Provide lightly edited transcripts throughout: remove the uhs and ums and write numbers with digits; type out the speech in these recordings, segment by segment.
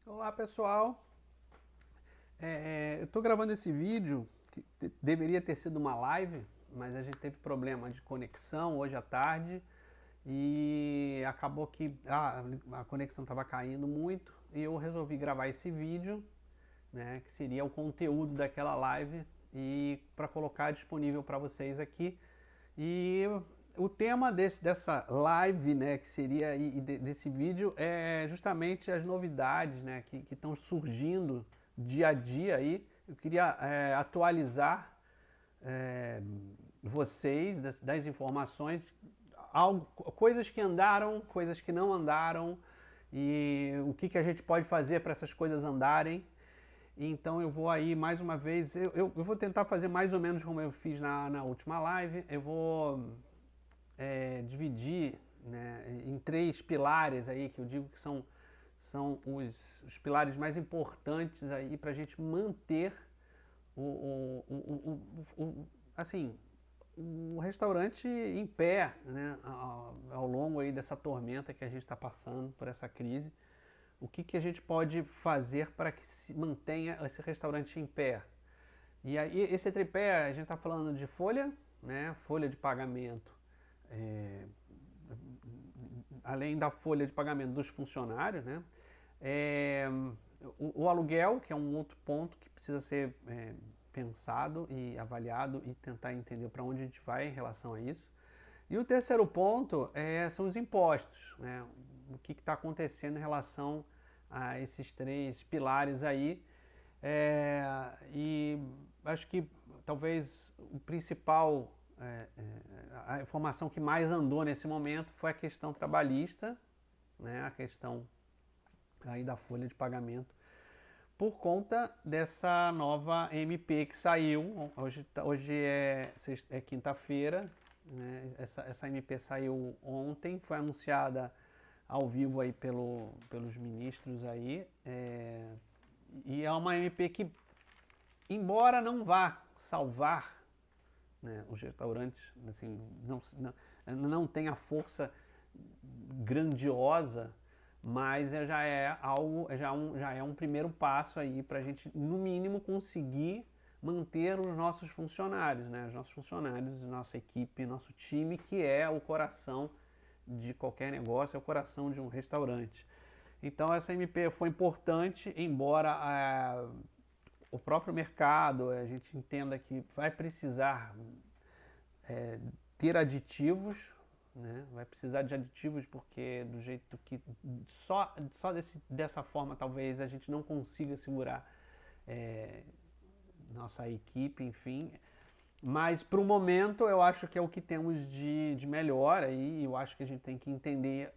Olá pessoal, eu estou gravando esse vídeo que deveria ter sido uma live, mas a gente teve problema de conexão hoje à tarde e acabou que a conexão estava caindo muito e eu resolvi gravar esse vídeo, né, que seria o conteúdo daquela live e para colocar disponível para vocês aqui. E o tema dessa live, né, que seria desse vídeo, é justamente as novidades, né, que estão surgindo dia a dia aí. Eu queria atualizar vocês das informações, coisas que andaram, coisas que não andaram e o que a gente pode fazer para essas coisas andarem. Então eu vou aí mais uma vez, eu vou tentar fazer mais ou menos como eu fiz na última live. Eu vou dividir, né, em três pilares aí, que eu digo que são os pilares mais importantes aí para a gente manter assim, o restaurante em pé, né, ao longo aí dessa tormenta que a gente está passando por essa crise. O que a gente pode fazer para que se mantenha esse restaurante em pé? E aí esse tripé, a gente está falando de folha, né, folha de pagamento, é, além da folha de pagamento dos funcionários, né, é, o aluguel, que é um outro ponto que precisa ser pensado e avaliado e tentar entender para onde a gente vai em relação a isso. E o terceiro ponto são os impostos, né, o que está acontecendo em relação a esses três pilares aí. E acho que talvez o principal, a informação que mais andou nesse momento foi a questão trabalhista, né, a questão aí da folha de pagamento, por conta dessa nova MP que saiu. Hoje é quinta-feira, né, essa MP saiu ontem, foi anunciada ao vivo aí pelos ministros aí. E é uma MP que, embora não vá salvar, né, os restaurantes, assim, não tem a força grandiosa, mas já é algo, já é um primeiro passo aí para a gente, no mínimo, conseguir manter os nossos funcionários, né, os nossos funcionários, nossa equipe, nosso time, que é o coração de qualquer negócio, é o coração de um restaurante. Então essa MP foi importante, embora o próprio mercado, a gente entenda que vai precisar ter aditivos, né? Vai precisar de aditivos porque do jeito que só dessa forma talvez a gente não consiga segurar nossa equipe, enfim. Mas para o momento eu acho que é o que temos de melhor aí. Eu acho que a gente tem que entender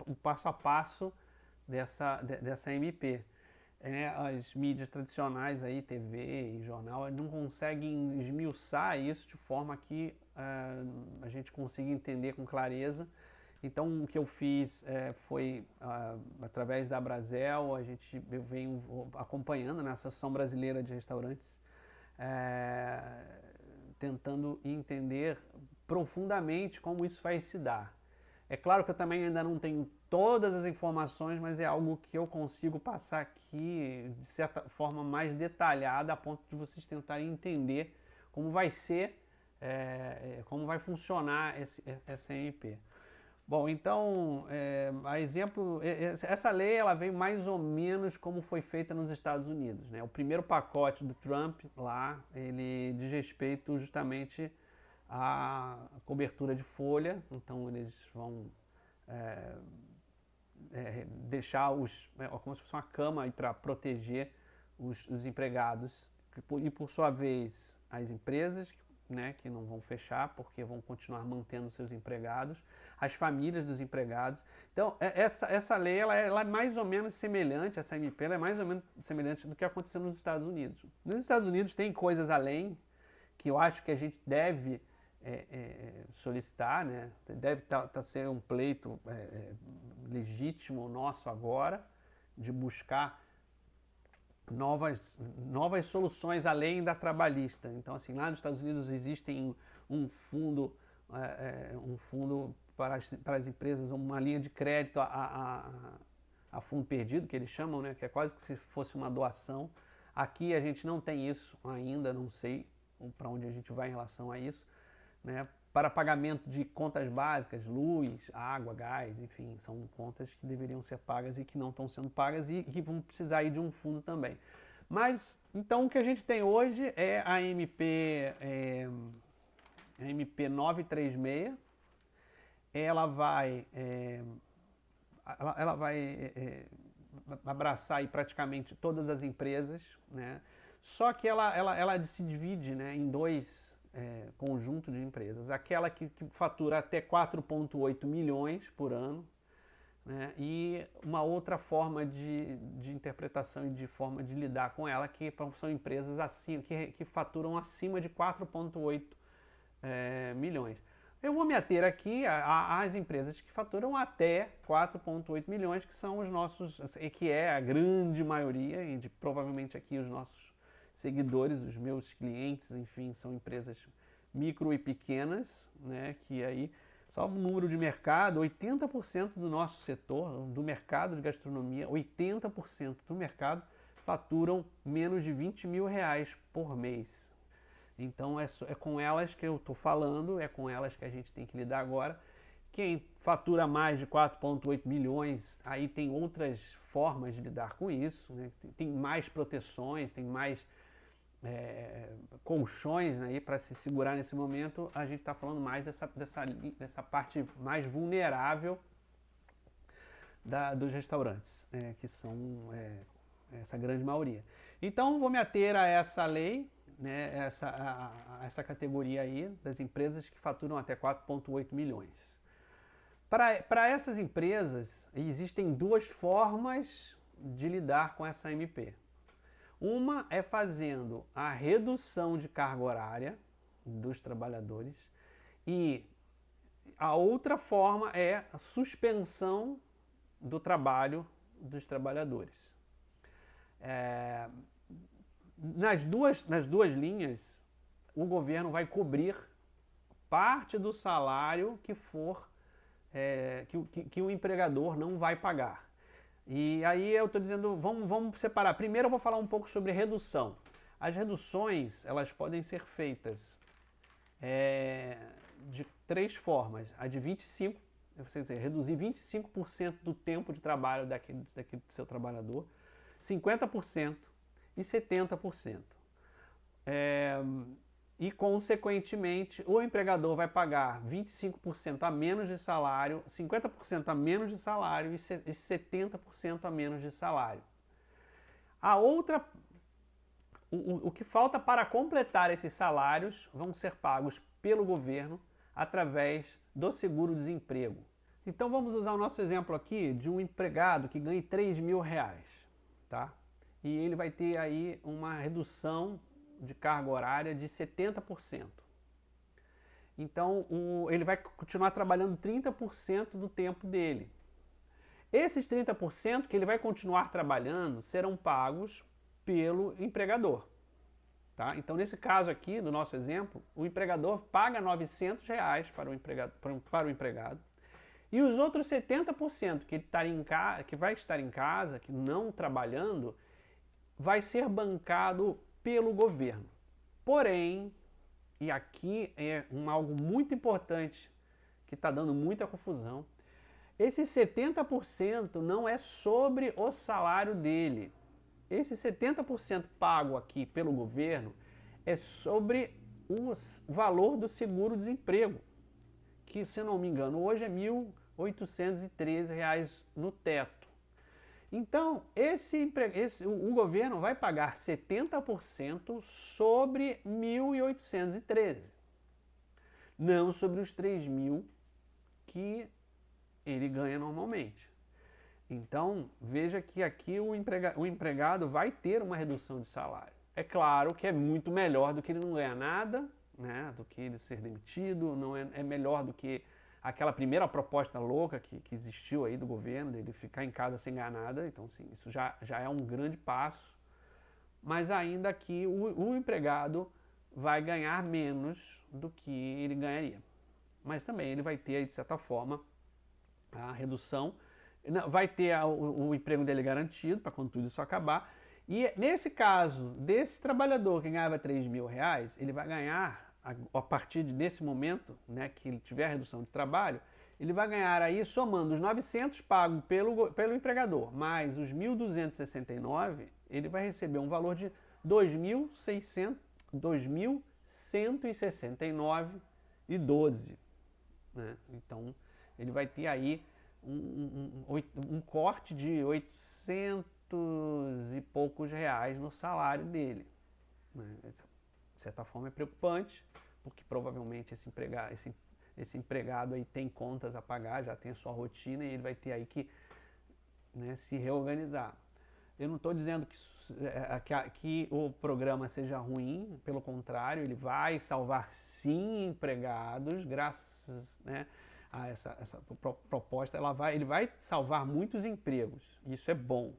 o passo a passo dessa MP. As mídias tradicionais aí, TV e jornal, não conseguem esmiuçar isso de forma que a gente consiga entender com clareza. Então o que eu fiz foi através da Brasel. Eu venho acompanhando na Associação Brasileira de Restaurantes, tentando entender profundamente como isso vai se dar. É claro que eu também ainda não tenho todas as informações, mas é algo que eu consigo passar aqui de certa forma mais detalhada, a ponto de vocês tentarem entender como vai ser, como vai funcionar essa MP. Bom, então, a exemplo, essa lei ela veio mais ou menos como foi feita nos Estados Unidos, né? O primeiro pacote do Trump lá, ele diz respeito justamente à cobertura de folha. Então eles vão deixar como se fosse uma cama para proteger os empregados e por sua vez as empresas, né, que não vão fechar porque vão continuar mantendo seus empregados, as famílias dos empregados. Então essa lei ela é mais ou menos semelhante, essa MP ela é mais ou menos semelhante do que aconteceu nos Estados Unidos. Nos Estados Unidos tem coisas além que eu acho que a gente deve solicitar, né? Deve ser um pleito legítimo nosso agora, de buscar novas soluções além da trabalhista. Então, assim, lá nos Estados Unidos existe um fundo, um fundo para as empresas, uma linha de crédito a fundo perdido, que eles chamam, né, que é quase que se fosse uma doação. Aqui a gente não tem isso ainda, não sei para onde a gente vai em relação a isso, né? Para pagamento de contas básicas, luz, água, gás, enfim, são contas que deveriam ser pagas e que não estão sendo pagas e que vão precisar ir de um fundo também. Mas, então, o que a gente tem hoje é a MP 936, ela vai abraçar aí praticamente todas as empresas, né? Só que ela se divide, né, em dois conjuntos de empresas. Aquela que fatura até 4,8 milhões por ano, né? E uma outra forma de interpretação e de forma de lidar com ela, que são empresas assim, que faturam acima de 4,8 milhões. Eu vou me ater aqui às empresas que faturam até 4,8 milhões, que são os nossos, que é a grande maioria, e provavelmente aqui os nossos seguidores, os meus clientes, enfim, são empresas micro e pequenas, né, que aí, só o número de mercado, 80% do nosso setor, do mercado de gastronomia, 80% do mercado faturam menos de 20 mil reais por mês. Então é com elas que eu estou falando, é com elas que a gente tem que lidar agora. Quem fatura mais de 4,8 milhões, aí tem outras formas de lidar com isso, né? Tem mais proteções, tem mais colchões, né, para se segurar nesse momento. A gente está falando mais dessa parte mais vulnerável dos restaurantes, que são essa grande maioria. Então vou me ater a essa lei, né, essa categoria aí das empresas que faturam até 4,8 milhões. Para essas empresas, existem duas formas de lidar com essa MP. Uma é fazendo a redução de carga horária dos trabalhadores e a outra forma é a suspensão do trabalho dos trabalhadores. Nas duas linhas, o governo vai cobrir parte do salário que for que o empregador não vai pagar. E aí eu estou dizendo, vamos separar. Primeiro eu vou falar um pouco sobre redução. As reduções, elas podem ser feitas de três formas. A de 25%, quer dizer, reduzir 25% do tempo de trabalho daquele seu trabalhador, 50% e 70%. E, consequentemente, o empregador vai pagar 25% a menos de salário, 50% a menos de salário e 70% a menos de salário. O que falta para completar esses salários vão ser pagos pelo governo através do seguro-desemprego. Então vamos usar o nosso exemplo aqui de um empregado que ganha 3 mil reais, tá? E ele vai ter aí uma redução de carga horária de 70%. Então, ele vai continuar trabalhando 30% do tempo dele. Esses 30% que ele vai continuar trabalhando serão pagos pelo empregador. Tá? Então, nesse caso aqui, no nosso exemplo, o empregador paga 900 reais para o empregado e os outros 70% que vai estar em casa, que não trabalhando, vai ser bancado pelo governo. Porém, e aqui é algo muito importante que está dando muita confusão, esse 70% não é sobre o salário dele. Esse 70% pago aqui pelo governo é sobre o valor do seguro-desemprego, que, se não me engano, hoje é R$ 1.813 no teto. Então, o governo vai pagar 70% sobre 1.813, não sobre os 3 mil que ele ganha normalmente. Então, veja que aqui o empregado vai ter uma redução de salário. É claro que é muito melhor do que ele não ganhar nada, né, do que ele ser demitido, não é melhor do que aquela primeira proposta louca que existiu aí do governo, dele ficar em casa sem ganhar nada. Então, sim, isso já é um grande passo. Mas ainda que o empregado vai ganhar menos do que ele ganharia. Mas também ele vai ter, de certa forma, a redução vai ter o emprego dele garantido para quando tudo isso acabar. E nesse caso, desse trabalhador que ganhava R$ 3.000, ele vai ganhar, a partir desse momento, né, que ele tiver a redução de trabalho, ele vai ganhar aí, somando os 900 pagos pelo empregador, mais os 1.269, ele vai receber um valor de 2.169,12. Né? Então, ele vai ter aí um corte de 800 e poucos reais no salário dele. Né? De certa forma é preocupante, porque provavelmente esse empregado aí tem contas a pagar, já tem a sua rotina e ele vai ter aí que, né, se reorganizar. Eu não estou dizendo que o programa seja ruim, pelo contrário, ele vai salvar sim empregados, graças, né, a essa proposta, ele vai salvar muitos empregos, isso é bom.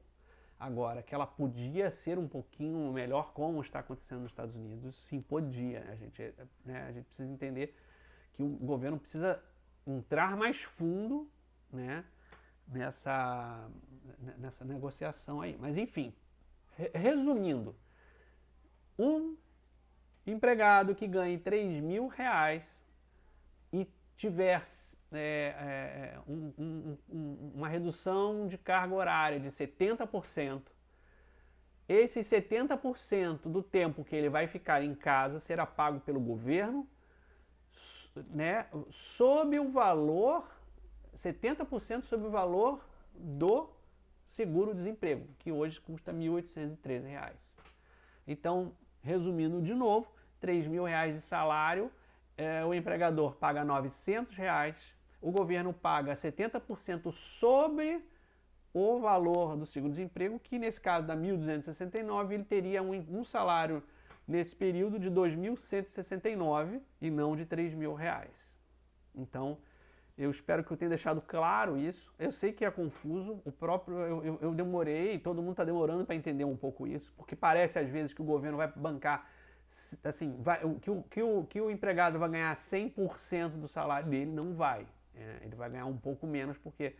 Agora, que ela podia ser um pouquinho melhor, como está acontecendo nos Estados Unidos, sim, podia. A gente precisa entender que o governo precisa entrar mais fundo, né, nessa negociação aí. Mas, enfim, resumindo, um empregado que ganhe R$ 3.000 e tiver uma redução de carga horária de 70%, esses 70% do tempo que ele vai ficar em casa será pago pelo governo, né, sob o valor, 70% sobre o valor do seguro-desemprego, que hoje custa R$ 1.813. Então, resumindo de novo, R$ 3.000 de salário, o empregador paga R$ 900, o governo paga 70% sobre o valor do seguro-desemprego, que nesse caso da 1.269, ele teria um salário nesse período de 2.169 e não de R$ 3.000. Então, eu espero que eu tenha deixado claro isso. Eu sei que é confuso, eu demorei, todo mundo está demorando para entender um pouco isso, porque parece às vezes que o governo vai bancar, assim, que o empregado vai ganhar 100% do salário dele, não vai. Ele vai ganhar um pouco menos, porque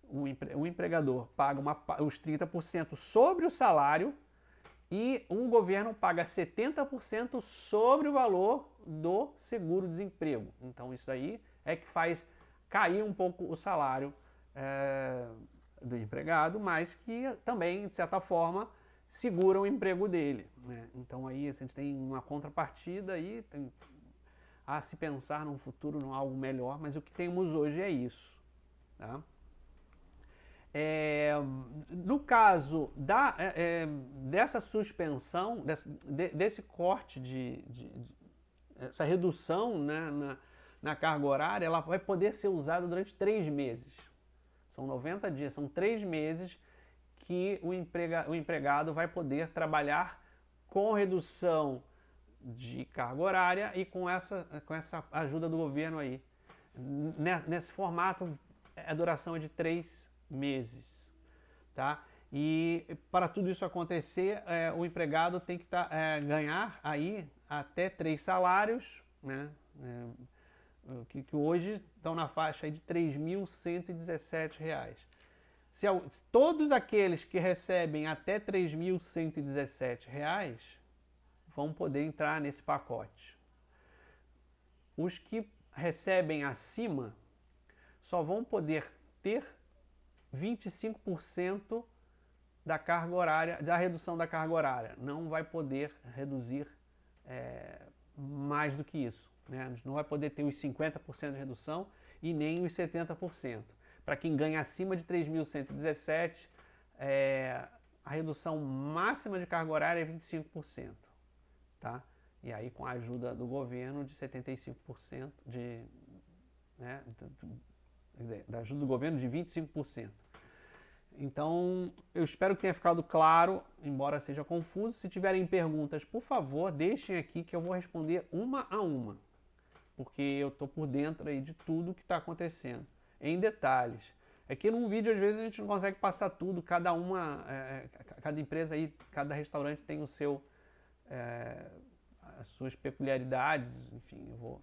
o empregador paga os 30% sobre o salário e o governo paga 70% sobre o valor do seguro-desemprego. Então isso aí é que faz cair um pouco o salário do empregado, mas que também, de certa forma, segura o emprego dele. Né? Então aí a gente tem uma contrapartida e tem a se pensar num futuro, num algo melhor, mas o que temos hoje é isso. Tá? No caso dessa suspensão, desse corte, essa redução, né, na carga horária, ela vai poder ser usada durante 3 meses. São 90 dias, são 3 meses que o empregado vai poder trabalhar com redução de carga horária e com essa ajuda do governo aí. Nesse formato, a duração é de 3 meses. Tá? E para tudo isso acontecer, o empregado tem que ganhar aí até 3 salários, né? Que hoje estão na faixa aí de R$ 3.117. Se todos aqueles que recebem até R$ 3.117 vão poder entrar nesse pacote. Os que recebem acima só vão poder ter 25% da carga horária, da redução da carga horária. Não vai poder reduzir mais do que isso. Né? Não vai poder ter os 50% de redução e nem os 70%. Para quem ganha acima de 3.117, a redução máxima de carga horária é 25%. Tá? E aí com a ajuda do governo de 75%, né, quer dizer, da ajuda do governo de 25%. Então, eu espero que tenha ficado claro, embora seja confuso. Se tiverem perguntas, por favor, deixem aqui que eu vou responder uma a uma, porque eu estou por dentro aí de tudo que está acontecendo, em detalhes. É que num vídeo, às vezes, a gente não consegue passar tudo, cada empresa aí, cada restaurante tem o seu... as suas peculiaridades, enfim, eu vou...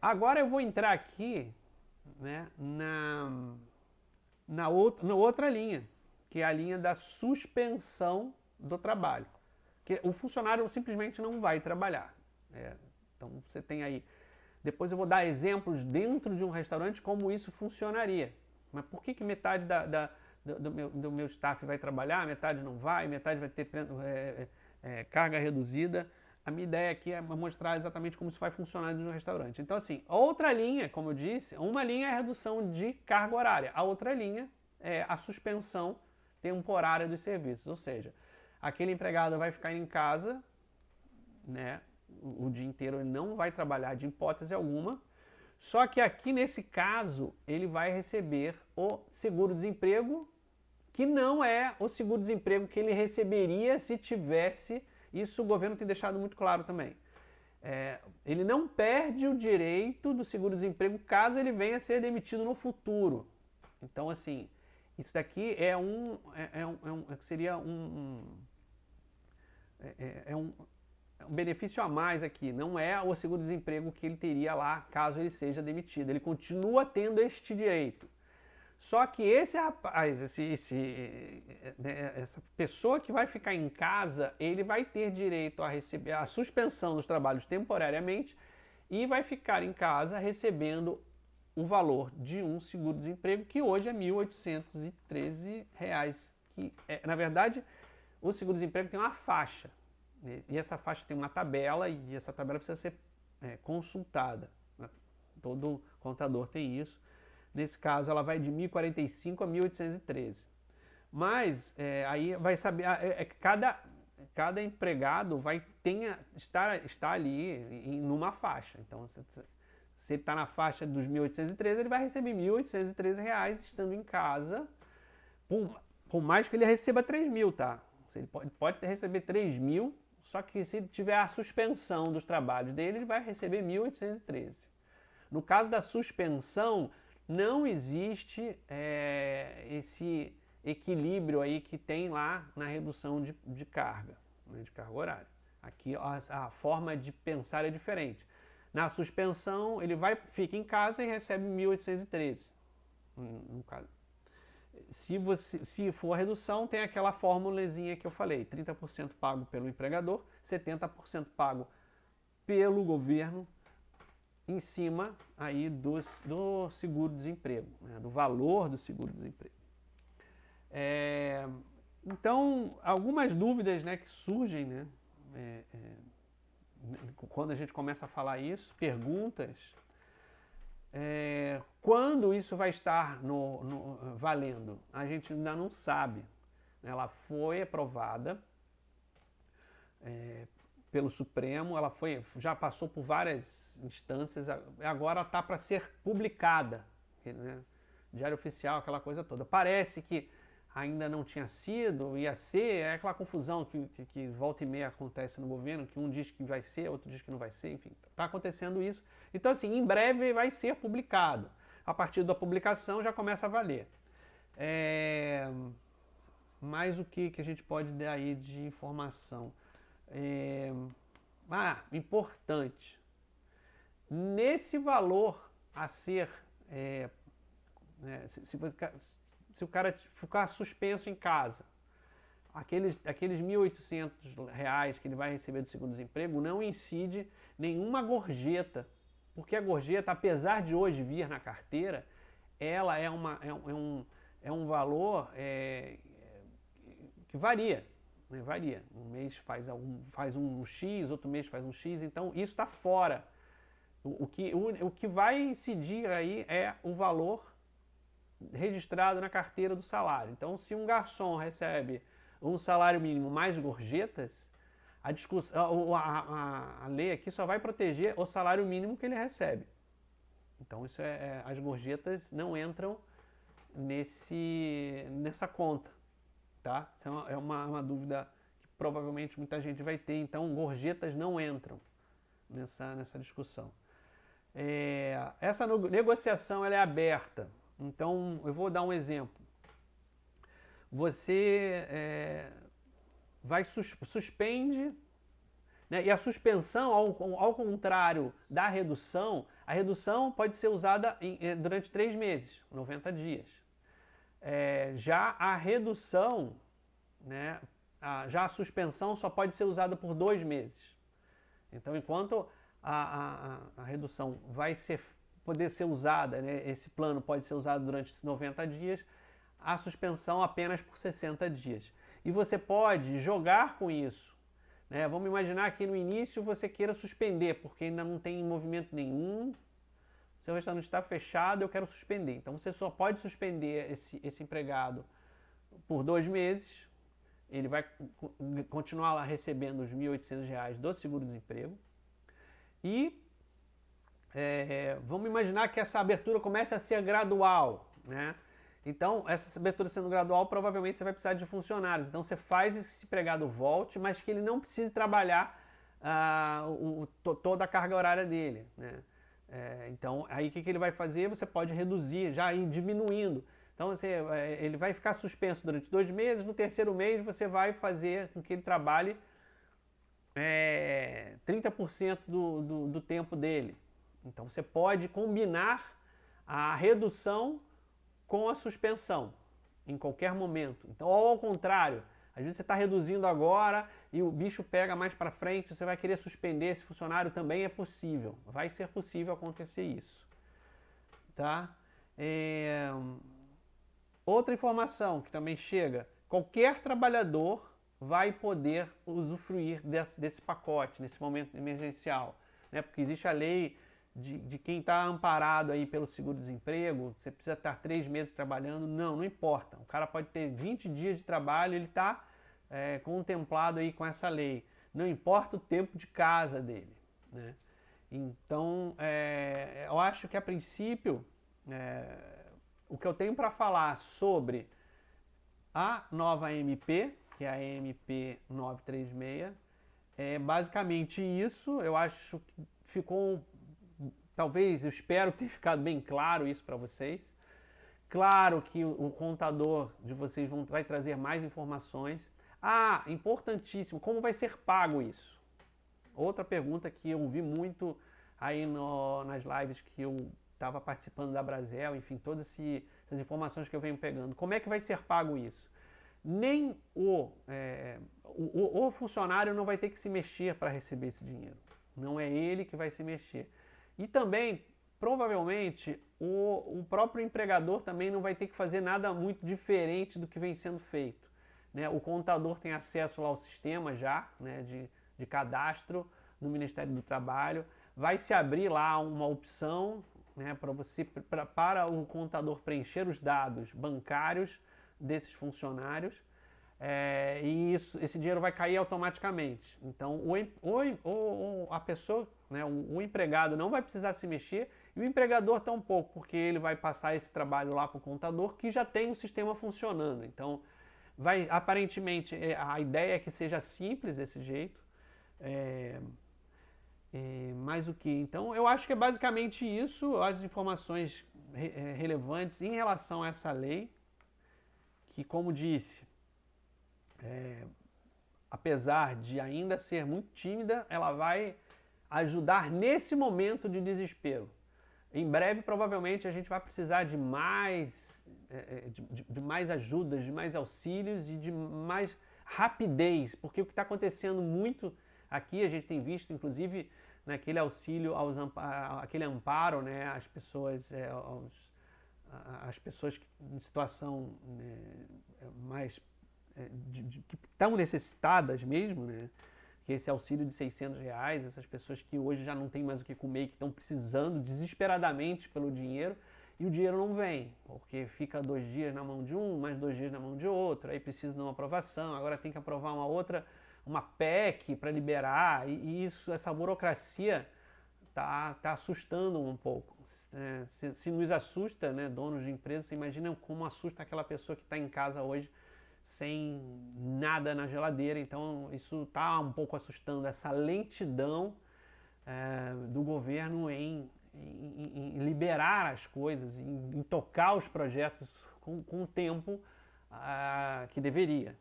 agora eu vou entrar aqui, né, na outra linha, que é a linha da suspensão do trabalho. Que o funcionário simplesmente não vai trabalhar. Então você tem aí. Depois eu vou dar exemplos dentro de um restaurante como isso funcionaria. Mas por que metade do meu staff vai trabalhar, metade não vai, metade vai ter carga reduzida? A minha ideia aqui é mostrar exatamente como isso vai funcionar dentro de um restaurante. Então, assim, outra linha, como eu disse, uma linha é a redução de carga horária, a outra linha é a suspensão temporária dos serviços. Ou seja, aquele empregado vai ficar em casa, né, o dia inteiro, ele não vai trabalhar de hipótese alguma, só que aqui nesse caso ele vai receber o seguro-desemprego, que não é o seguro-desemprego que ele receberia se tivesse. Isso o governo tem deixado muito claro também. Ele não perde o direito do seguro-desemprego caso ele venha a ser demitido no futuro. Então, assim, isso daqui seria um benefício a mais aqui. Não é o seguro-desemprego que ele teria lá caso ele seja demitido. Ele continua tendo este direito. Só que esse rapaz, essa pessoa que vai ficar em casa, ele vai ter direito a receber a suspensão dos trabalhos temporariamente e vai ficar em casa recebendo o valor de um seguro-desemprego que hoje é R$ 1.813. Na verdade, o seguro-desemprego tem uma faixa, né? E essa faixa tem uma tabela e essa tabela precisa ser consultada, né? Todo contador tem isso. Nesse caso, ela vai de 1.045 a 1.813. Mas aí vai saber, cada empregado vai estar ali numa faixa. Então, se ele está na faixa dos 1.813, ele vai receber R$ 1.813 estando em casa, por mais que ele receba 3.000, tá? Ele pode receber 3.000, só que se tiver a suspensão dos trabalhos dele, ele vai receber 1.813. No caso da suspensão, não existe esse equilíbrio aí que tem lá na redução de carga, né, de carga horária. Aqui a forma de pensar é diferente. Na suspensão, ele fica em casa e recebe 1.813. No caso. Se for a redução, tem aquela formulazinha que eu falei, 30% pago pelo empregador, 70% pago pelo governo, em cima aí do seguro-desemprego, né, do valor do seguro-desemprego. Então, algumas dúvidas, né, que surgem, né, quando a gente começa a falar isso, perguntas, quando isso vai estar valendo? A gente ainda não sabe. Ela foi aprovada pelo Supremo, ela já passou por várias instâncias, agora está para ser publicada, né? Diário Oficial, aquela coisa toda. Parece que ainda não tinha sido, ia ser, aquela confusão que volta e meia acontece no governo, que um diz que vai ser, outro diz que não vai ser, enfim, está acontecendo isso. Então, assim, em breve vai ser publicado. A partir da publicação já começa a valer. Mais o que a gente pode dar aí de informação? Importante. Nesse valor a ser, se o cara ficar suspenso em casa, aqueles R$ 1.800 que ele vai receber do seguro-desemprego não incide nenhuma gorjeta, porque a gorjeta, apesar de hoje vir na carteira, ela é um valor que varia. Varia. Um mês faz um X, outro mês faz um X, então isso está fora. O que vai incidir aí é o valor registrado na carteira do salário. Então, se um garçom recebe um salário mínimo mais gorjetas, a lei aqui só vai proteger o salário mínimo que ele recebe. Então, as gorjetas não entram nessa conta. Tá? Isso é uma dúvida que provavelmente muita gente vai ter. Então, gorjetas não entram nessa discussão. Essa negociação ela é aberta. Então, eu vou dar um exemplo. Você suspende, né? E a suspensão, ao contrário da redução, a redução pode ser usada durante 3 meses, 90 dias. Já a redução, né, já a suspensão só pode ser usada por 2 meses. Então, enquanto a redução vai poder ser usada, né, esse plano pode ser usado durante 90 dias, a suspensão apenas por 60 dias. E você pode jogar com isso. Né? Vamos imaginar que no início você queira suspender, porque ainda não tem movimento nenhum, seu restaurante está fechado, eu quero suspender. Então você só pode suspender esse empregado por 2 meses, ele vai continuar lá recebendo os R$ 1.800 do seguro-desemprego. E vamos imaginar que essa abertura comece a ser gradual, né? Então, essa abertura sendo gradual, provavelmente você vai precisar de funcionários. Então, você faz esse empregado volte, mas que ele não precise trabalhar toda a carga horária dele, né? Então, aí o que ele vai fazer? Você pode reduzir, já ir diminuindo. Então, ele vai ficar suspenso durante 2 meses, no terceiro mês você vai fazer com que ele trabalhe 30% do tempo dele. Então, você pode combinar a redução com a suspensão, em qualquer momento. Então, ou ao contrário, às vezes você está reduzindo agora e o bicho pega mais para frente, você vai querer suspender esse funcionário, também é possível. Vai ser possível acontecer isso. Tá? Outra informação que também chega, qualquer trabalhador vai poder usufruir desse pacote, nesse momento emergencial. Né? Porque existe a lei de quem está amparado aí pelo seguro-desemprego, você precisa estar 3 meses trabalhando, não importa. O cara pode ter 20 dias de trabalho, ele está contemplado aí com essa lei. Não importa o tempo de casa dele. Né? Então, eu acho que a princípio, o que eu tenho para falar sobre a nova MP, que é a MP 936, é basicamente isso. Eu acho que ficou... Talvez, eu espero ter ficado bem claro isso para vocês. Claro que o contador de vocês vai trazer mais informações. Importantíssimo, como vai ser pago isso? Outra pergunta que eu vi muito aí nas lives que eu estava participando da Brasel, enfim, todas essas informações que eu venho pegando. Como é que vai ser pago isso? Nem o funcionário não vai ter que se mexer para receber esse dinheiro. Não é ele que vai se mexer. E também, provavelmente, o próprio empregador também não vai ter que fazer nada muito diferente do que vem sendo feito. Né? O contador tem acesso lá ao sistema já, né, de cadastro no Ministério do Trabalho. Vai se abrir lá uma opção, né, para o contador preencher os dados bancários desses funcionários. E esse dinheiro vai cair automaticamente. Então, a pessoa, né, o empregado não vai precisar se mexer e o empregador tampouco, porque ele vai passar esse trabalho lá para o contador que já tem o sistema funcionando. Então, aparentemente, a ideia é que seja simples desse jeito. Mais o que? Então, eu acho que é basicamente isso, as informações relevantes em relação a essa lei, que, como disse, apesar de ainda ser muito tímida, ela vai ajudar nesse momento de desespero. Em breve, provavelmente, a gente vai precisar de mais ajudas, de mais auxílios e de mais rapidez, porque o que está acontecendo muito aqui, a gente tem visto, inclusive, naquele auxílio, aquele amparo, né, às pessoas, as pessoas em situação mais que estão necessitadas mesmo, né? Que esse auxílio de R$ 600, essas pessoas que hoje já não têm mais o que comer e que estão precisando desesperadamente pelo dinheiro, e o dinheiro não vem, porque fica 2 dias na mão de um, mais 2 dias na mão de outro, aí precisa de uma aprovação, agora tem que aprovar uma PEC para liberar, e essa burocracia tá assustando um pouco. Se nos assusta, né, donos de empresas, você imagina como assusta aquela pessoa que está em casa hoje sem nada na geladeira. Então isso está um pouco assustando, essa lentidão do governo em liberar as coisas, em tocar os projetos com o tempo que deveria.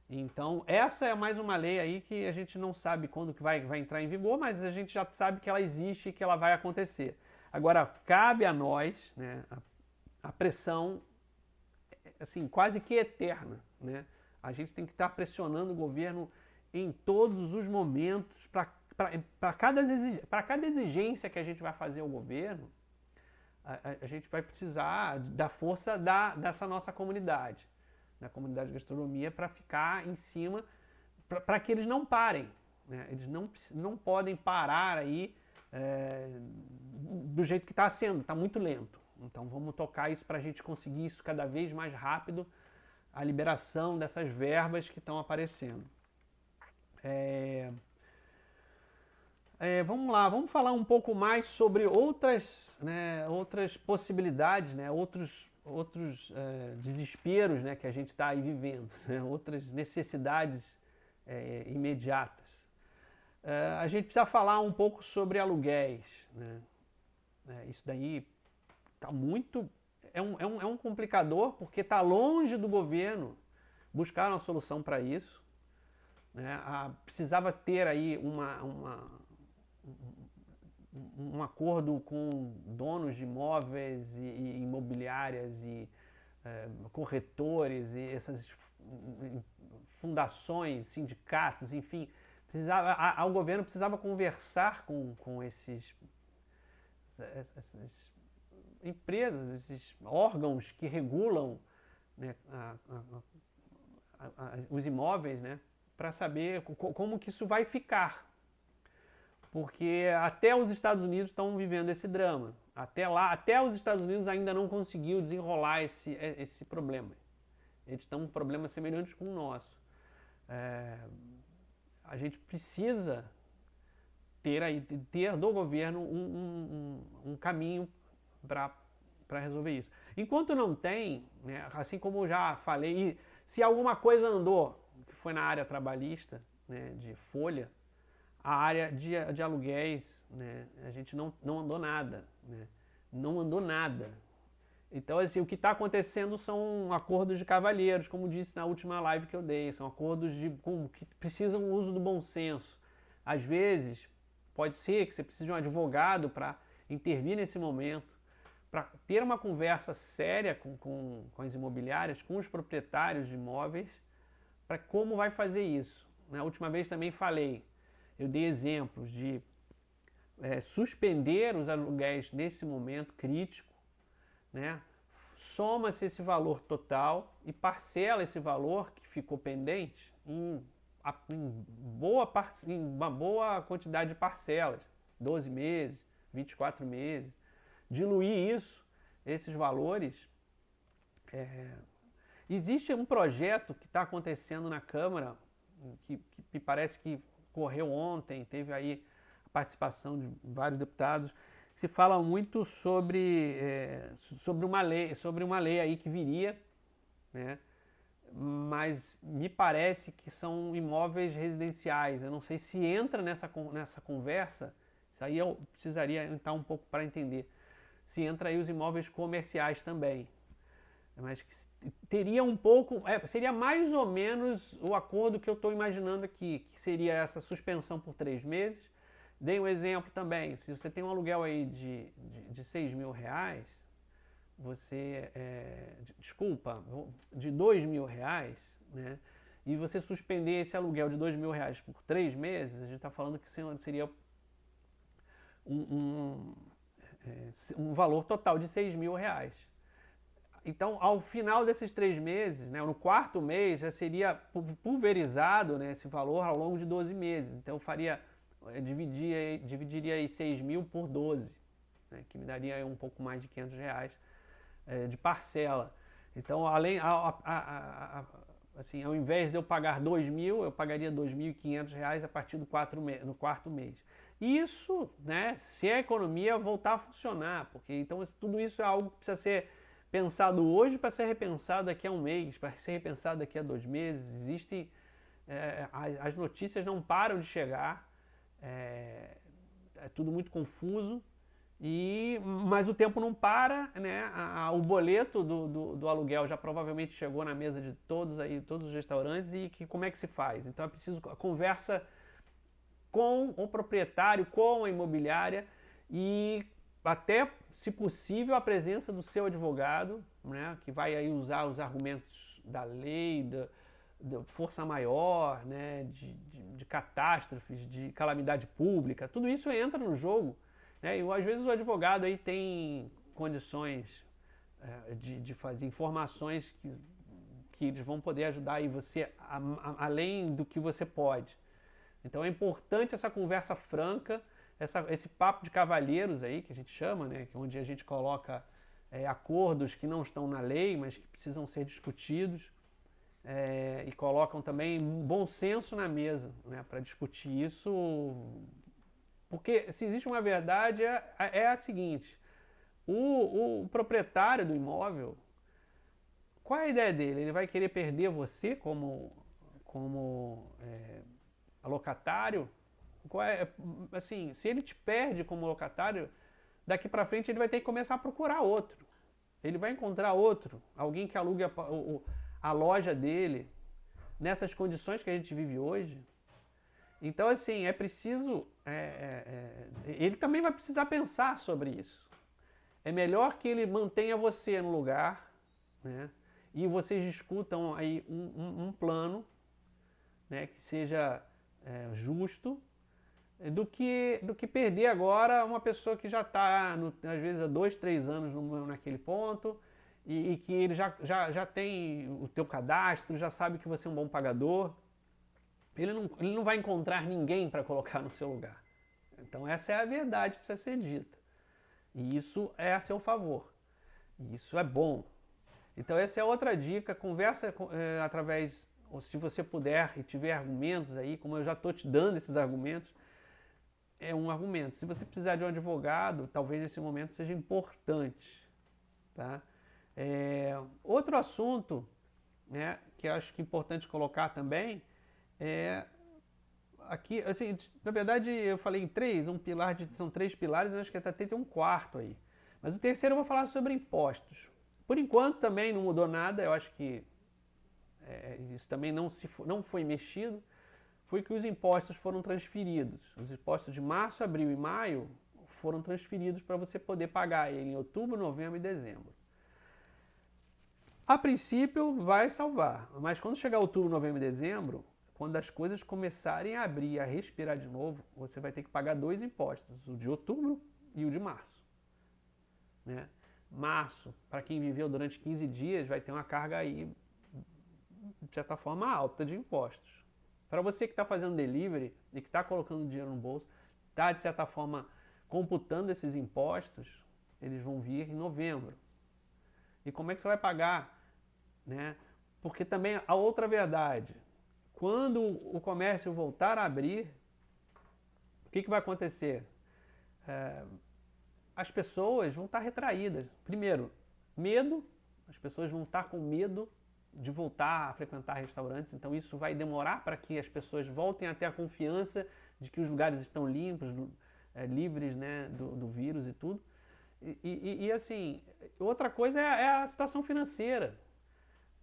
Então essa é mais uma lei aí que a gente não sabe quando que vai entrar em vigor, mas a gente já sabe que ela existe e que ela vai acontecer. Agora cabe a nós, né, a pressão assim, quase que eterna, né? A gente tem que estar pressionando o governo em todos os momentos para cada exigência que a gente vai fazer ao governo, a gente vai precisar da força dessa nossa comunidade, da comunidade de gastronomia, para ficar em cima, para que eles não parem, né? Eles não podem parar aí do jeito que está sendo, está muito lento. Então vamos tocar isso para a gente conseguir isso cada vez mais rápido, a liberação dessas verbas que estão aparecendo. Vamos lá, vamos falar um pouco mais sobre outras possibilidades, né, outros desesperos, né, que a gente está aí vivendo, né, outras necessidades imediatas. A gente precisa falar um pouco sobre aluguéis, né? Isso daí está muito... É um complicador, porque está longe do governo buscar uma solução para isso, né? Precisava ter aí um acordo com donos de imóveis e imobiliárias e corretores e essas fundações, sindicatos, enfim, o governo precisava conversar com essas empresas, esses órgãos que regulam, né, os imóveis, né, para saber como que isso vai ficar. Porque até os Estados Unidos estão vivendo esse drama. Até os Estados Unidos ainda não conseguiu desenrolar esse problema. Eles estão com um problema semelhante com o nosso. A gente precisa ter do governo um caminho para resolver isso. Enquanto não tem, né, assim como eu já falei, se alguma coisa andou, que foi na área trabalhista, né, de folha, a área de aluguéis, né, a gente não andou nada, né, não andou nada. Então, assim, o que está acontecendo são acordos de cavalheiros, como disse na última live que eu dei, são acordos que precisam do uso do bom senso. Às vezes, pode ser que você precise de um advogado para intervir nesse momento, para ter uma conversa séria com as imobiliárias, com os proprietários de imóveis, para como vai fazer isso. Na última vez também falei, eu dei exemplos de suspender os aluguéis nesse momento crítico, né? Soma-se esse valor total e parcela esse valor que ficou pendente em uma boa quantidade de parcelas, 12 meses, 24 meses, diluir esses valores. Existe um projeto que está acontecendo na Câmara, que me parece que correu ontem, teve aí a participação de vários deputados, que se fala muito sobre uma lei aí que viria, né? Mas me parece que são imóveis residenciais. Eu não sei se entra nessa conversa, isso aí eu precisaria entrar um pouco para entender, se entra aí os imóveis comerciais também. Mas que teria um pouco, seria mais ou menos o acordo que eu estou imaginando aqui, que seria essa suspensão por 3 meses. Dei um exemplo também, se você tem um aluguel aí de 6 mil reais, você, de 2 mil reais, né, e você suspender esse aluguel de 2 mil reais por 3 meses, a gente está falando que seria um valor total de 6 mil reais. Então, ao final desses 3 meses, né, no 4º mês, já seria pulverizado, né, esse valor ao longo de 12 meses. Então, dividiria aí 6 mil por 12, né, que me daria aí um pouco mais de 500 reais de parcela. Então, assim, ao invés de eu pagar 2 mil, eu pagaria 2.500 reais a partir do 4º mês. Isso, né, se a economia voltar a funcionar, porque então tudo isso é algo que precisa ser pensado hoje para ser repensado daqui a um mês, para ser repensado daqui a 2 meses. As notícias não param de chegar, é tudo muito confuso, mas o tempo não para, né? O boleto do aluguel já provavelmente chegou na mesa de todos os restaurantes, e como é que se faz? Então é preciso a conversa com o proprietário, com a imobiliária, e até se possível, a presença do seu advogado, né, que vai aí usar os argumentos da lei, da força maior, né, de catástrofes, de calamidade pública, tudo isso entra no jogo, né, e às vezes o advogado aí tem condições de fazer informações que eles vão poder ajudar aí você além do que você pode. Então é importante essa conversa franca, esse papo de cavalheiros aí, que a gente chama, né, onde a gente coloca acordos que não estão na lei, mas que precisam ser discutidos, e colocam também um bom senso na mesa, né, para discutir isso, porque se existe uma verdade é a seguinte: o proprietário do imóvel, qual é a ideia dele? Ele vai querer perder você como locatário? Assim, se ele te perde como locatário, daqui para frente ele vai ter que começar a procurar outro. Ele vai encontrar outro, alguém que alugue a loja dele, nessas condições que a gente vive hoje. Então, assim, é preciso... ele também vai precisar pensar sobre isso. É melhor que ele mantenha você no lugar, né, e vocês discutam aí um plano, né, que seja justo, do que perder agora uma pessoa que já está, às vezes, há 2, 3 anos naquele ponto, e que ele já tem o teu cadastro, já sabe que você é um bom pagador. Ele não vai encontrar ninguém para colocar no seu lugar. Então essa é a verdade que precisa ser dita. E isso é a seu favor. E isso é bom. Então essa é outra dica, conversa através, ou se você puder e tiver argumentos aí, como eu já estou te dando esses argumentos, é um argumento. Se você precisar de um advogado, talvez nesse momento seja importante. Tá? Outro assunto, né, que eu acho que é importante colocar também, aqui, assim, na verdade eu falei em 3, são 3 pilares, eu acho que até tem um quarto aí. Mas o terceiro eu vou falar sobre impostos. Por enquanto também não mudou nada, eu acho que isso também não foi mexido, foi que os impostos foram transferidos. Os impostos de março, abril e maio foram transferidos para você poder pagar ele em outubro, novembro e dezembro. A princípio vai salvar, mas quando chegar outubro, novembro e dezembro, quando as coisas começarem a abrir, a respirar de novo, você vai ter que pagar 2 impostos, o de outubro e o de março. Né? Março, para quem viveu durante 15 dias, vai ter uma carga aí, de certa forma, alta de impostos. Para você que está fazendo delivery e que está colocando dinheiro no bolso, está, de certa forma, computando esses impostos, eles vão vir em novembro. E como é que você vai pagar? Né? Porque também a outra verdade, quando o comércio voltar a abrir, o que vai acontecer? As pessoas vão estar retraídas. Primeiro, medo, as pessoas vão estar com medo de voltar a frequentar restaurantes, então isso vai demorar para que as pessoas voltem a ter a confiança de que os lugares estão limpos, livres, né, do vírus e tudo. E assim, outra coisa é a situação financeira.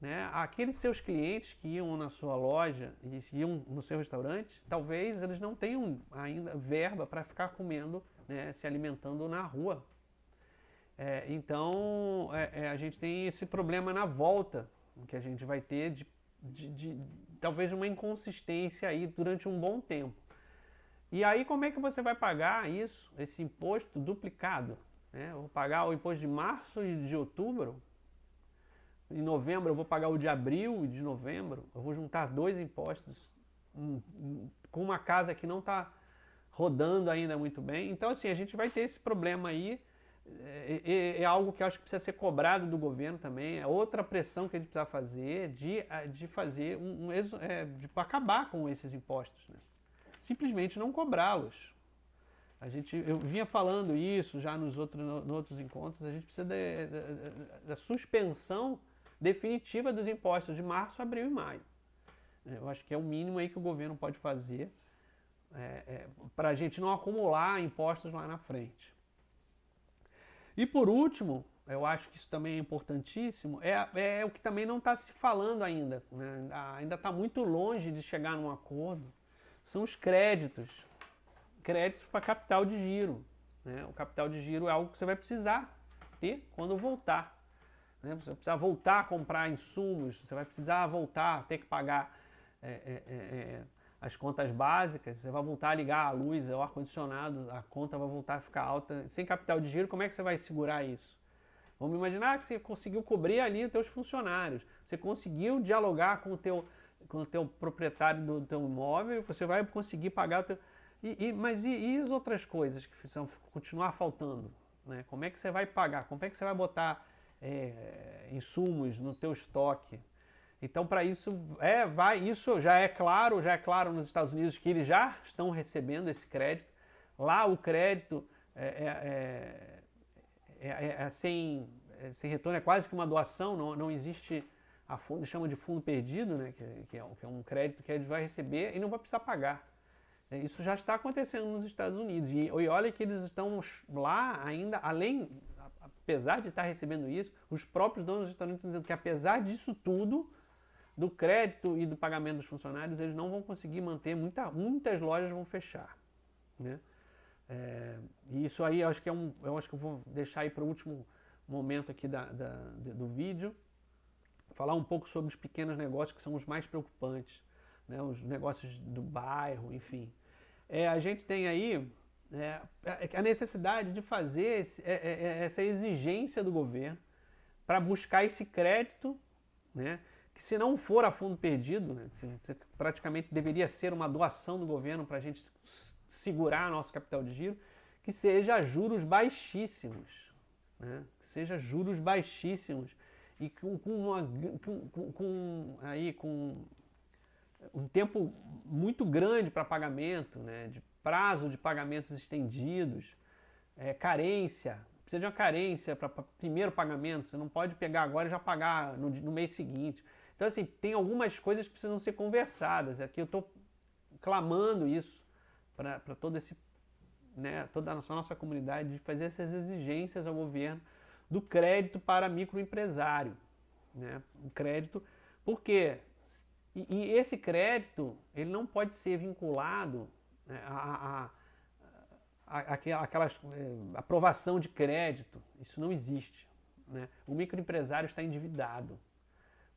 Né? Aqueles seus clientes que iam na sua loja e iam no seu restaurante, talvez eles não tenham ainda verba para ficar comendo, né, se alimentando na rua. Então a gente tem esse problema na volta, que a gente vai ter de talvez uma inconsistência aí durante um bom tempo. E aí como é que você vai pagar isso, esse imposto duplicado? Né? Eu vou pagar o imposto de março e de outubro, em novembro eu vou pagar o de abril e de novembro, eu vou juntar 2 impostos com uma casa que não está rodando ainda muito bem. Então assim, a gente vai ter esse problema aí, é algo que eu acho que precisa ser cobrado do governo também, é outra pressão que a gente precisa fazer de fazer de acabar com esses impostos, né? Simplesmente não cobrá-los. Eu vinha falando isso já nos outros encontros, a gente precisa da suspensão definitiva dos impostos de março, abril e maio. Eu acho que é o mínimo aí que o governo pode fazer para a gente não acumular impostos lá na frente. E por último, eu acho que isso também é importantíssimo, é o que também não está se falando ainda, né? Ainda está muito longe de chegar num acordo, são os créditos para capital de giro. né? O capital de giro é algo que você vai precisar ter quando voltar, né? Você vai precisar voltar a comprar insumos, você vai precisar voltar a ter que pagar as contas básicas, você vai voltar a ligar a luz, o ar-condicionado, a conta vai voltar a ficar alta. Sem capital de giro, como é que você vai segurar isso? Vamos imaginar que você conseguiu cobrir ali os teus funcionários, você conseguiu dialogar com o teu proprietário do teu imóvel, você vai conseguir pagar o teu... Mas as outras coisas que precisam continuar faltando? Né? Como é que você vai pagar? Como é que você vai botar insumos no teu estoque? Então, para isso, isso já é claro nos Estados Unidos que eles já estão recebendo esse crédito. Lá o crédito sem retorno, é quase que uma doação, não existe, eles chamam de fundo perdido, né, que é um crédito que eles vai receber e não vai precisar pagar. Isso já está acontecendo nos Estados Unidos. E olha que eles estão lá ainda, apesar de estar recebendo isso, os próprios donos dos Estados Unidos estão dizendo que apesar disso tudo, do crédito e do pagamento dos funcionários, eles não vão conseguir manter, muitas lojas vão fechar, né? E isso aí eu acho que eu vou deixar aí para o último momento aqui do vídeo, falar um pouco sobre os pequenos negócios que são os mais preocupantes, né? Os negócios do bairro, enfim. A gente tem aí a necessidade de fazer essa exigência do governo para buscar esse crédito, né? Que se não for a fundo perdido, né, praticamente deveria ser uma doação do governo para a gente segurar nosso capital de giro, que seja a juros baixíssimos, né, que seja juros baixíssimos e com um tempo muito grande para pagamento, né, de prazo de pagamentos estendidos, carência. Precisa de uma carência para primeiro pagamento, você não pode pegar agora e já pagar no mês seguinte. Então, assim, tem algumas coisas que precisam ser conversadas. Aqui eu estou clamando isso para toda a nossa comunidade, de fazer essas exigências ao governo do crédito para microempresário. Né? O crédito, porque esse crédito ele não pode ser vinculado, né, aquela aprovação de crédito. Isso não existe, né? O microempresário está endividado.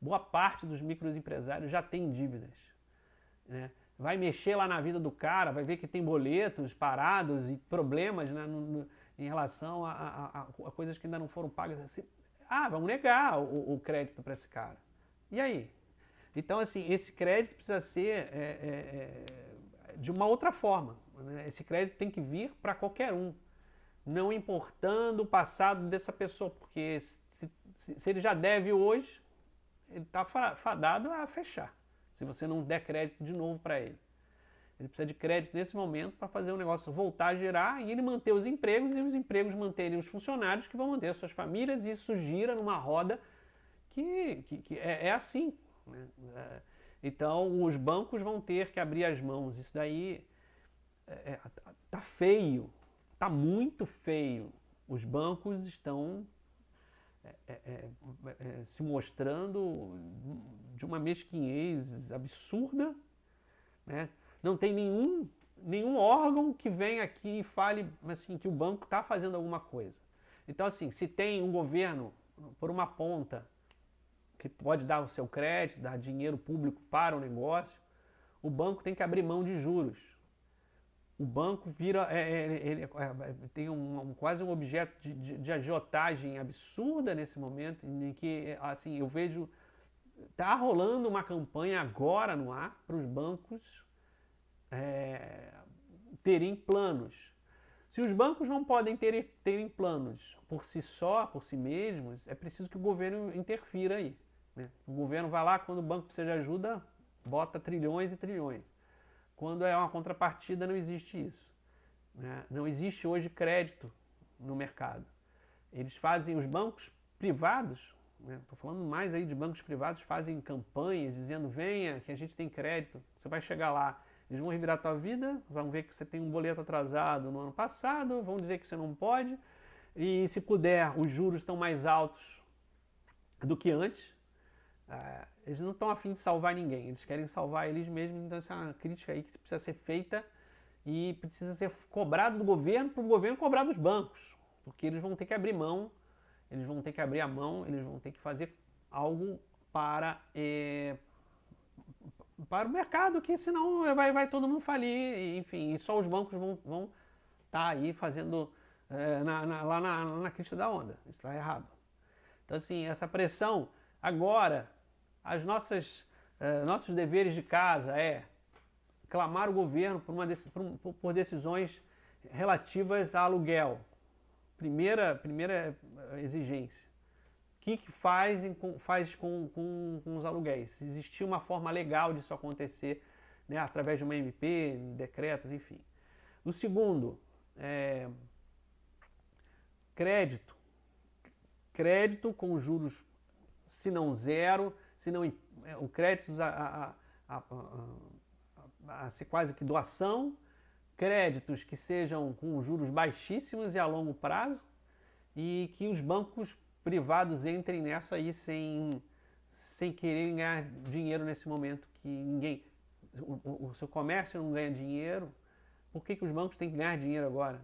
Boa parte dos microempresários já tem dívidas, né? Vai mexer lá na vida do cara, vai ver que tem boletos parados e problemas, né, em relação a coisas que ainda não foram pagas. Assim, vamos negar o crédito para esse cara. E aí? Então, assim, esse crédito precisa ser de uma outra forma. Né? Esse crédito tem que vir para qualquer um, não importando o passado dessa pessoa, porque se ele já deve hoje, ele está fadado a fechar, se você não der crédito de novo para ele. Ele precisa de crédito nesse momento para fazer o negócio voltar a girar e ele manter os empregos e os empregos manterem os funcionários que vão manter as suas famílias, e isso gira numa roda que é assim. Né? Então os bancos vão ter que abrir as mãos. Isso daí tá feio, tá muito feio. Os bancos estão se mostrando de uma mesquinhez absurda, né? Não tem nenhum órgão que venha aqui e fale assim, que o banco está fazendo alguma coisa. Então, assim, se tem um governo por uma ponta que pode dar o seu crédito, dar dinheiro público para o negócio, o banco tem que abrir mão de juros. O banco vira, tem quase um objeto de agiotagem absurda nesse momento, em que, assim, eu vejo, está rolando uma campanha agora no ar para os bancos terem planos. Se os bancos não podem terem planos por si só, por si mesmos, é preciso que o governo interfira aí. Né? O governo vai lá, quando o banco precisa de ajuda, bota trilhões e trilhões. Quando é uma contrapartida, não existe isso. Né? Não existe hoje crédito no mercado. Eles fazem, os bancos privados, estou falando mais aí de bancos privados, fazem campanhas dizendo: venha, que a gente tem crédito, você vai chegar lá. Eles vão revirar a tua vida, vão ver que você tem um boleto atrasado no ano passado, vão dizer que você não pode, e se puder, os juros estão mais altos do que antes. Eles não estão a fim de salvar ninguém, eles querem salvar eles mesmos. Então essa é uma crítica aí que precisa ser feita, e precisa ser cobrado do governo para o governo cobrar dos bancos, porque eles vão ter que abrir mão, eles vão ter que abrir a mão, eles vão ter que fazer algo para o mercado, que senão vai todo mundo falir, enfim, e só os bancos vão estar aí fazendo lá na crista da onda. Isso está errado. Então, assim, essa pressão, agora, nossos deveres de casa clamar o governo por decisões relativas a aluguel. Primeira exigência. O que faz com os aluguéis? Se existir uma forma legal disso acontecer, né, através de uma MP, decretos, enfim. O segundo, crédito. Crédito com juros, se não zero, se não o crédito a ser quase que doação, créditos que sejam com juros baixíssimos e a longo prazo, e que os bancos privados entrem nessa aí sem querer ganhar dinheiro nesse momento, que o seu comércio não ganha dinheiro. Por que os bancos têm que ganhar dinheiro agora?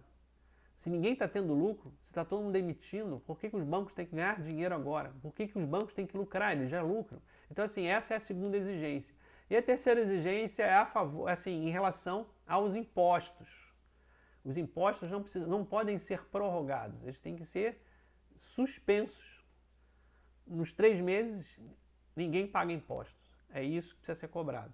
Se ninguém está tendo lucro, se está todo mundo demitindo, por que os bancos têm que ganhar dinheiro agora? Por que os bancos têm que lucrar? Eles já lucram. Então, assim, essa é a segunda exigência. E a terceira exigência é em relação aos impostos. Os impostos não podem ser prorrogados, eles têm que ser suspensos. Nos 3 meses, ninguém paga impostos. É isso que precisa ser cobrado.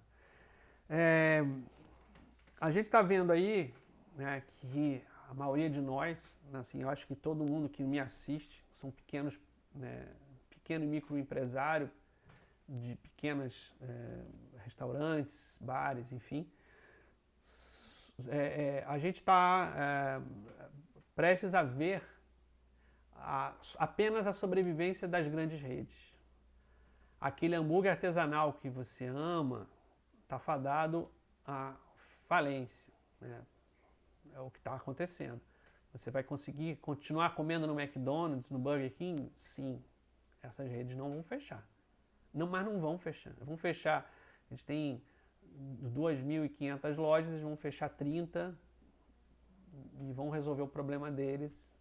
A gente está vendo aí, né, que a maioria de nós, assim, eu acho que todo mundo que me assiste são pequeno e microempresário de pequenos restaurantes, bares, enfim. A gente está prestes a ver apenas a sobrevivência das grandes redes. Aquele hambúrguer artesanal que você ama está fadado à falência, né? É o que está acontecendo. Você vai conseguir continuar comendo no McDonald's, no Burger King? Sim. Essas redes não vão fechar. Mas não vão fechar. Vão fechar. A gente tem 2.500 lojas, eles vão fechar 30 e vão resolver o problema deles.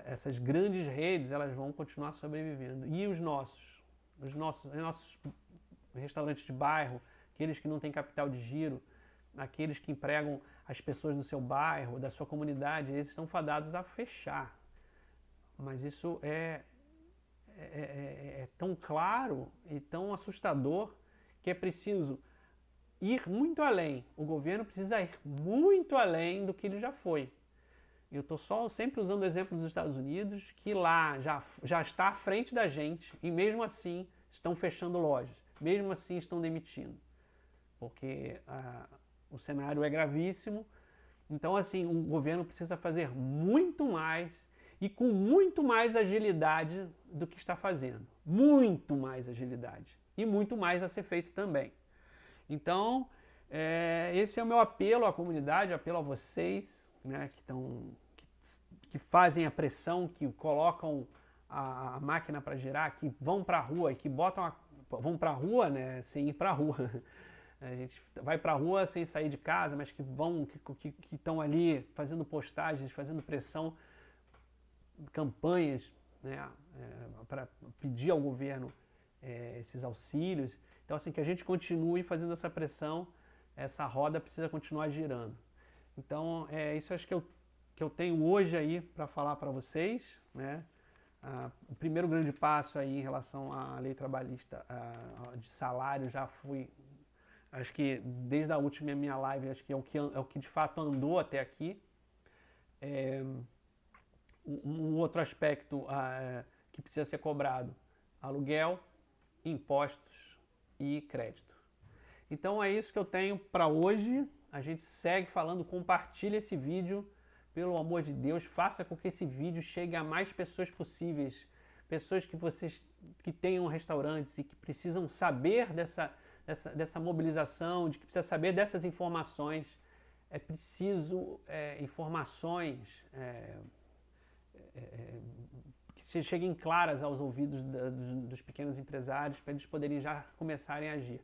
Essas grandes redes, elas vão continuar sobrevivendo. E os nossos restaurantes de bairro, aqueles que não têm capital de giro, aqueles que empregam as pessoas do seu bairro, da sua comunidade, eles estão fadados a fechar. Mas isso é tão claro e tão assustador que é preciso ir muito além. O governo precisa ir muito além do que ele já foi. Eu estou sempre usando o exemplo dos Estados Unidos, que lá já está à frente da gente e mesmo assim estão fechando lojas, mesmo assim estão demitindo. Porque o cenário é gravíssimo. Então, assim, o governo precisa fazer muito mais e com muito mais agilidade do que está fazendo. Muito mais agilidade. E muito mais a ser feito também. Então, esse é o meu apelo à comunidade, apelo a vocês, né, que fazem a pressão, que colocam a máquina para girar, que vão para a rua e que vão para a rua, né, sem ir para a rua. A gente vai para a rua sem sair de casa, mas que estão ali fazendo postagens, fazendo pressão, campanhas, né, para pedir ao governo esses auxílios. Então, assim, que a gente continue fazendo essa pressão, essa roda precisa continuar girando. Então, isso acho que eu tenho hoje aí para falar para vocês, né? O primeiro grande passo aí em relação à lei trabalhista de salário já fui, acho que desde a última minha live, acho que é o que de fato andou até aqui. Um outro aspecto que precisa ser cobrado: aluguel, impostos e crédito. Então é isso que eu tenho para hoje. A gente segue falando, compartilha esse vídeo, pelo amor de Deus, faça com que esse vídeo chegue a mais pessoas possíveis, pessoas que tenham restaurantes e que precisam saber dessa mobilização, de que precisa saber dessas informações. É preciso informações que cheguem claras aos ouvidos dos pequenos empresários para eles poderem já começarem a agir.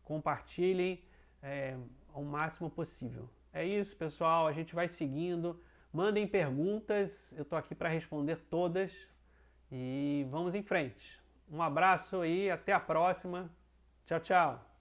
Compartilhem, ao máximo possível. É isso, pessoal, a gente vai seguindo. Mandem perguntas, eu estou aqui para responder todas e vamos em frente. Um abraço e até a próxima. Tchau, tchau.